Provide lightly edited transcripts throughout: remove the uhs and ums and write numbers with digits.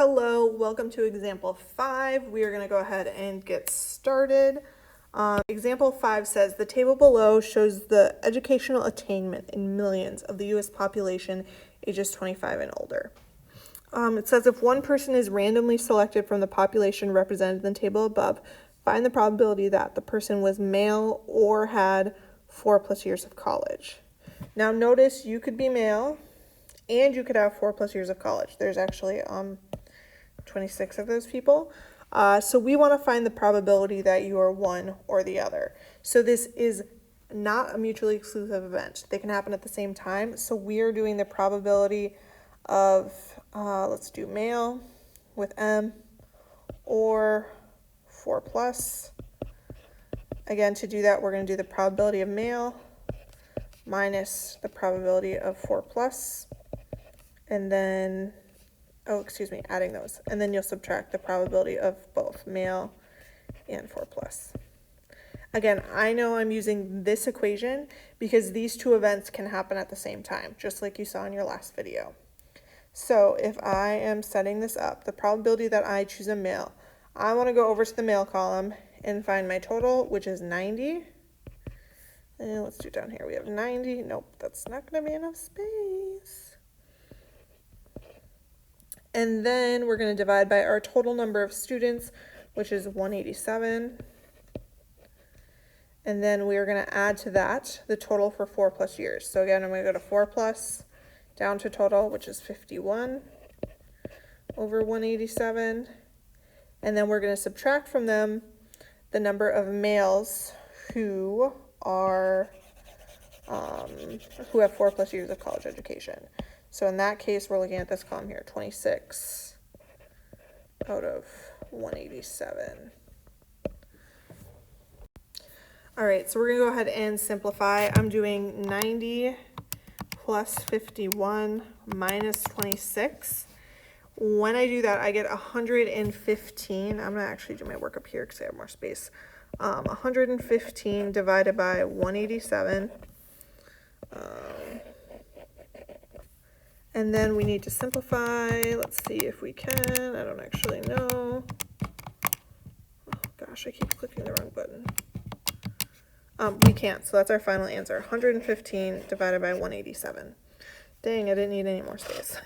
Hello, welcome to example 5. We are going to go ahead and get started. Example 5 says the table below shows the educational attainment in millions of the U.S. population ages 25 and older. It says if one person is randomly selected from the population represented in the table above, find the probability that the person was male or had 4+ years of college. Now notice you could be male and you could have 4+ years of college. There's actually 26 of those people. So we want to find the probability that you are one or the other. So this is not a mutually exclusive event. They can happen at the same time. So we are doing the probability of, let's do male with M or 4+. Again, to do that, we're going to do the probability of male minus the probability of 4+. And then, adding those. And then you'll subtract the probability of both male and 4+. Again, I know I'm using this equation because these two events can happen at the same time, just like you saw in your last video. So if I am setting this up, the probability that I choose a male, I want to go over to the male column and find my total, which is 90. And let's do down here. We have 90. Nope, that's not going to be enough space. And then we're going to divide by our total number of students, which is 187. And then we are going to add to that the total for 4+ years. So again, I'm going to go to 4+ down to total, which is 51 over 187. And then we're going to subtract from them the number of males who are who have 4+ years of college education. So in that case, we're looking at this column here, 26 out of 187. All right, so we're going to go ahead and simplify. I'm doing 90 plus 51 minus 26. When I do that, I get 115. I'm going to actually do my work up here because I have more space. 115 divided by 187. And then we need to simplify. Let's see if we can. I don't actually know. Oh gosh, I keep clicking the wrong button. We can't, so that's our final answer. 115 divided by 187. Dang, I didn't need any more space.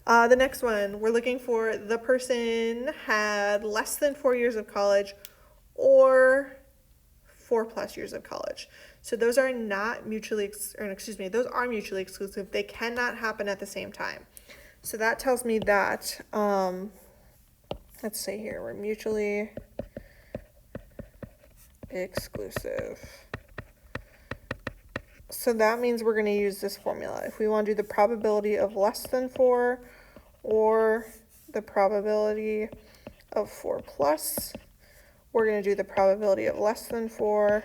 The next one, we're looking for the person had less than 4 years of college or 4+ years of college. So those are not mutually, those are mutually exclusive. They cannot happen at the same time. So that tells me that, let's say here, we're mutually exclusive. So that means we're going to use this formula. If we want to do the probability of less than 4 or the probability of 4+, we're going to do the probability of less than 4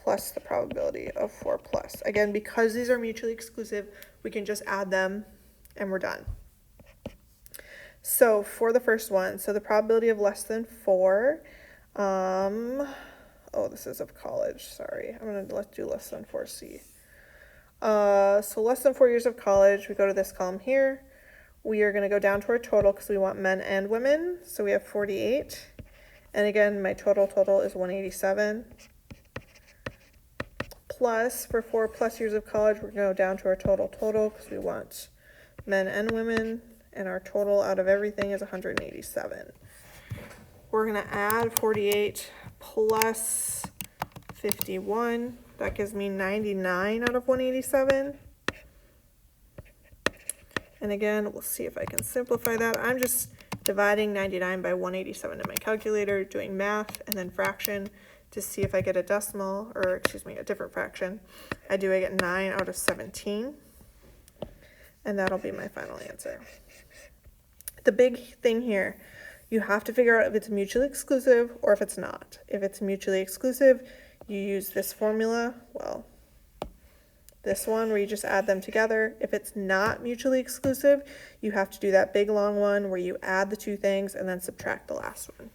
plus the probability of 4+. Again, because these are mutually exclusive, we can just add them and we're done. So for the first one, so the probability of less than 4, this is of college, sorry. Let's do less than 4C. So less than 4 years of college, we go to this column here. We are going to go down to our total because we want men and women. So we have 48. And again, my total is 187. Plus, for 4+ years of college, we're going to go down to our total because we want men and women. And our total out of everything is 187. We're going to add 48 plus 51. That gives me 99 out of 187. And again, we'll see if I can simplify that. I'm just dividing 99 by 187 in my calculator, doing math and then fraction to see if I get a decimal, or a different fraction. I get 9 out of 17. And that'll be my final answer. The big thing here, you have to figure out if it's mutually exclusive or if it's not. If it's mutually exclusive, you use this formula, this one where you just add them together. If it's not mutually exclusive, you have to do that big long one where you add the two things and then subtract the last one.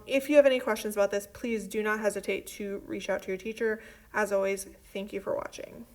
If you have any questions about this, please do not hesitate to reach out to your teacher. As always, thank you for watching.